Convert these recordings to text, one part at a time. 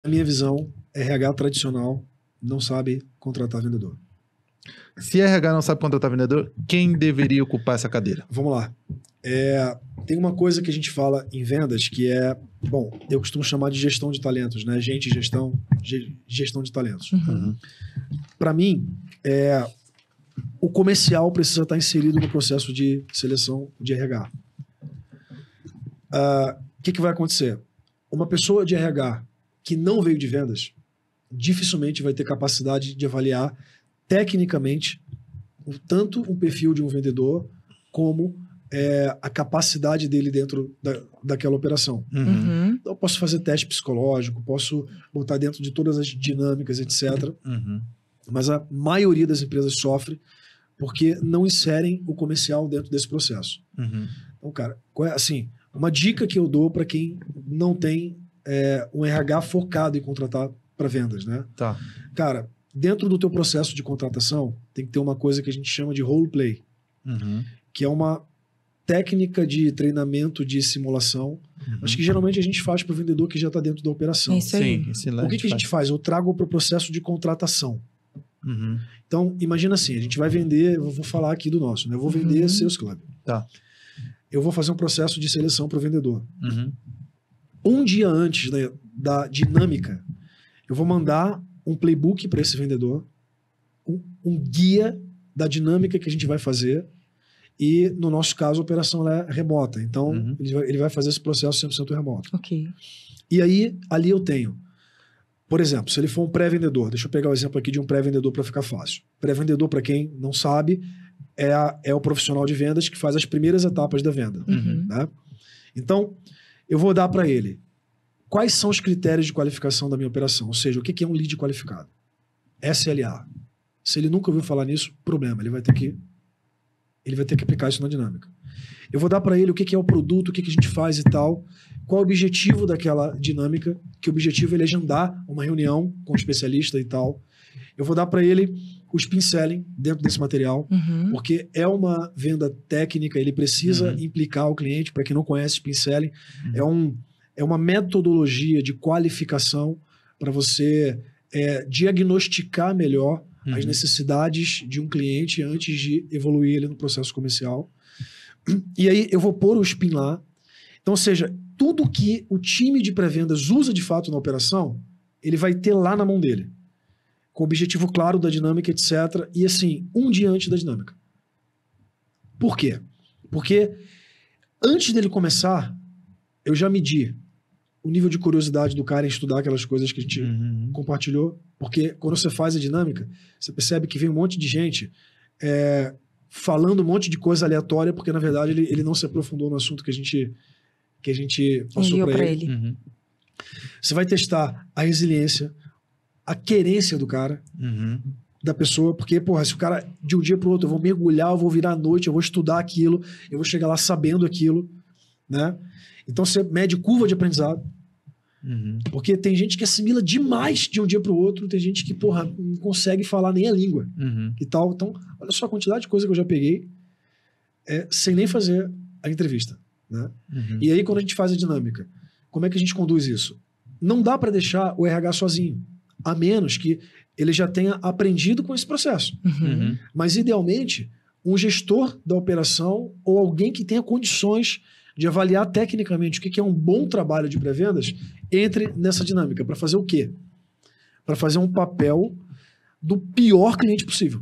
Na minha visão, RH tradicional não sabe contratar vendedor. Se RH não sabe contratar vendedor, quem deveria ocupar essa cadeira? Vamos lá. Tem uma coisa que a gente fala em vendas que é, bom, eu costumo chamar de gestão de talentos, né? Gestão de talentos. Uhum. Para mim, o comercial precisa estar inserido no processo de seleção de RH. O que vai acontecer? Uma pessoa de RH que não veio de vendas dificilmente vai ter capacidade de avaliar tecnicamente tanto um perfil de um vendedor como a capacidade dele dentro daquela operação. Uhum. Então, eu posso fazer teste psicológico, posso botar dentro de todas as dinâmicas, etc. Uhum. Mas a maioria das empresas sofre porque não inserem o comercial dentro desse processo. Uhum. Então, cara, assim, uma dica que eu dou para quem não tem um RH focado em contratar para vendas, né? Tá. Cara, dentro do teu processo de contratação, tem que ter uma coisa que a gente chama de role play, Uhum. que é uma técnica de treinamento de simulação, mas que geralmente a gente faz para o vendedor que já está dentro da operação. Isso aí. Sim, excelente. O que a gente faz? Eu trago para o processo de contratação. Uhum. Então, imagina assim, a gente vai vender, eu vou falar aqui do nosso, né? Eu vou vender Sales Club. Tá. Eu vou fazer um processo de seleção para o vendedor. Uhum. Um dia antes da dinâmica, eu vou mandar um playbook para esse vendedor, um guia da dinâmica que a gente vai fazer, e no nosso caso a operação é remota, então ele vai fazer esse processo 100% remoto. Ok. E aí, ali eu tenho, por exemplo, se ele for um pré-vendedor, deixa eu pegar o exemplo aqui de um pré-vendedor para ficar fácil. Pré-vendedor, para quem não sabe, é o profissional de vendas que faz as primeiras etapas da venda. Uhum. Né? Então, eu vou dar para ele quais são os critérios de qualificação da minha operação, ou seja, o que é um lead qualificado. SLA. Se ele nunca ouviu falar nisso, problema, ele vai ter que aplicar isso na dinâmica. Eu vou dar para ele o que é o produto, o que a gente faz e tal, qual é o objetivo daquela dinâmica, que o objetivo é agendar uma reunião com o especialista e tal. Eu vou dar para ele o spin selling dentro desse material, porque é uma venda técnica, ele precisa implicar o cliente. Para quem não conhece spin selling, é uma metodologia de qualificação para você diagnosticar melhor as necessidades de um cliente antes de evoluir ele no processo comercial. E aí eu vou pôr o spin lá. Então, ou seja, tudo que o time de pré-vendas usa de fato na operação, ele vai ter lá na mão dele. Com o objetivo claro da dinâmica, etc. E assim, um dia antes da dinâmica. Por quê? Porque antes dele começar, eu já medi o nível de curiosidade do cara em estudar aquelas coisas que a gente compartilhou. Porque quando você faz a dinâmica, você percebe que vem um monte de gente falando um monte de coisa aleatória, porque na verdade ele não se aprofundou no assunto que a gente passou para ele. Você vai testar a resiliência, a querência do cara, da pessoa, porque, porra, se o cara de um dia para o outro eu vou mergulhar, eu vou virar à noite, eu vou estudar aquilo, eu vou chegar lá sabendo aquilo, né? Então você mede curva de aprendizado, porque tem gente que assimila demais de um dia para o outro, tem gente que, porra, não consegue falar nem a língua e tal. Então, olha só a quantidade de coisa que eu já peguei sem nem fazer a entrevista, né? E aí, quando a gente faz a dinâmica, como é que a gente conduz isso? Não dá para deixar o RH sozinho, a menos que ele já tenha aprendido com esse processo. Mas, idealmente, um gestor da operação ou alguém que tenha condições de avaliar tecnicamente o que é um bom trabalho de pré-vendas, entre nessa dinâmica. Para fazer o quê? Para fazer um papel do pior cliente possível.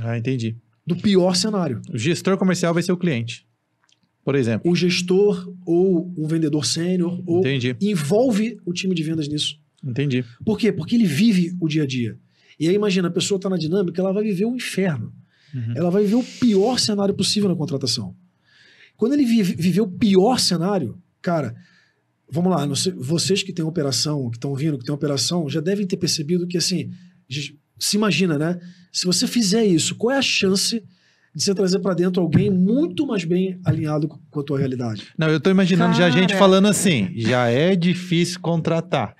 Ah, entendi. Do pior cenário. O gestor comercial vai ser o cliente, por exemplo. O gestor ou um vendedor sênior ou envolve o time de vendas nisso. Entendi. Por quê? Porque ele vive o dia a dia. E aí, imagina, a pessoa está na dinâmica, ela vai viver um inferno. Ela vai viver o pior cenário possível na contratação. Quando ele viver o pior cenário, cara, vamos lá, vocês que têm operação, que estão vindo, que têm operação, já devem ter percebido que, assim, se imagina, né? Se você fizer isso, qual é a chance de você trazer para dentro alguém muito mais bem alinhado com a tua realidade? Não, eu tô imaginando já a gente falando assim, já é difícil contratar.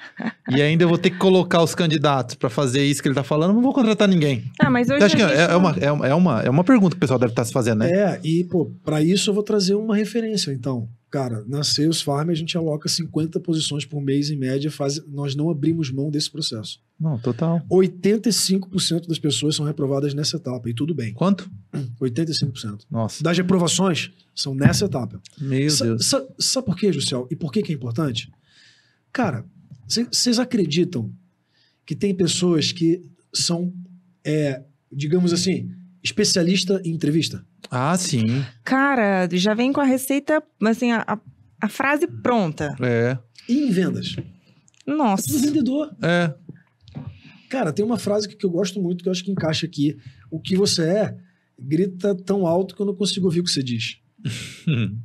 E ainda eu vou ter que colocar os candidatos para fazer isso que ele tá falando, não vou contratar ninguém. Ah, mas hoje eu acho que é uma pergunta que o pessoal deve estar se fazendo, né? E, pô, para isso eu vou trazer uma referência, então. Cara, na Sales Farm a gente aloca 50 posições por mês em média, nós não abrimos mão desse processo. Não, total. 85% das pessoas são reprovadas nessa etapa, e tudo bem. Quanto? 85%. Nossa. Das reprovações são nessa etapa. Meu Deus. Sabe por quê, Jussiel? E por que é importante? Cara, vocês acreditam que tem pessoas que são, digamos assim, especialista em entrevista? Ah, sim. Cara, já vem com a receita, assim, a frase pronta. É. E em vendas? Nossa. É tudo vendedor. É. Cara, tem uma frase que eu gosto muito, que eu acho que encaixa aqui. O que você grita tão alto que eu não consigo ouvir o que você diz. Eu não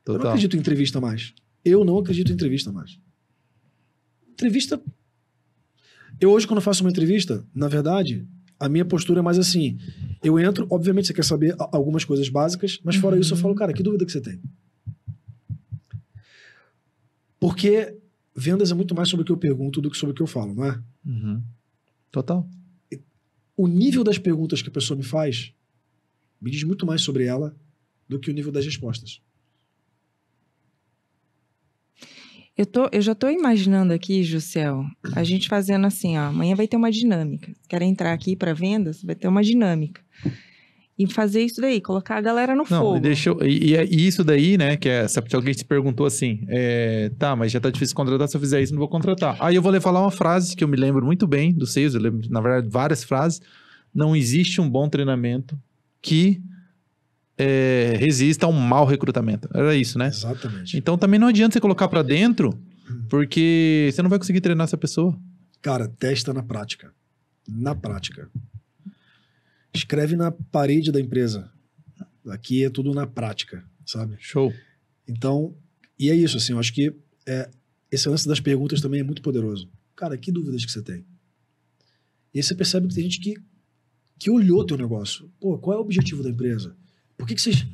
Total. acredito em entrevista mais. Eu não acredito em entrevista mais. Entrevista... Eu hoje, quando eu faço uma entrevista, na verdade, a minha postura é mais assim. Eu entro, obviamente você quer saber algumas coisas básicas, mas fora isso eu falo, cara, que dúvida que você tem? Porque vendas é muito mais sobre o que eu pergunto do que sobre o que eu falo, não é? Uhum. Total. O nível das perguntas que a pessoa me faz me diz muito mais sobre ela do que o nível das respostas. Eu já tô imaginando aqui, Jussiel, a gente fazendo assim, ó, amanhã vai ter uma dinâmica. Quer entrar aqui para vendas? Vai ter uma dinâmica. E fazer isso daí, colocar a galera no Não, fogo. e isso daí, né, que é, se alguém se perguntou assim, tá, mas já tá difícil contratar, se eu fizer isso, não vou contratar. Aí eu vou lhe falar uma frase que eu me lembro muito bem do Sales, eu lembro, na verdade, várias frases. Não existe um bom treinamento que resista a um mau recrutamento. Era isso, né? Exatamente. Então também não adianta você colocar pra dentro, porque você não vai conseguir treinar essa pessoa. Cara, testa na prática. Na prática. Escreve na parede da empresa. Aqui é tudo na prática, sabe? Show. Então, e é isso, assim, eu acho que esse lance das perguntas também é muito poderoso. Cara, que dúvidas que você tem? E aí você percebe que tem gente que olhou teu negócio. Pô, qual é o objetivo da empresa? Por que vocês...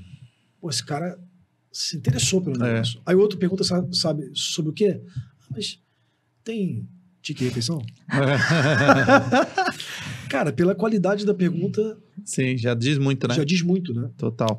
Pô, esse cara se interessou pelo negócio. Aí o outro pergunta, sabe, sobre o quê? Mas tem tique refeição? Cara, pela qualidade da pergunta... Sim, já diz muito, né? Já diz muito, né? Total.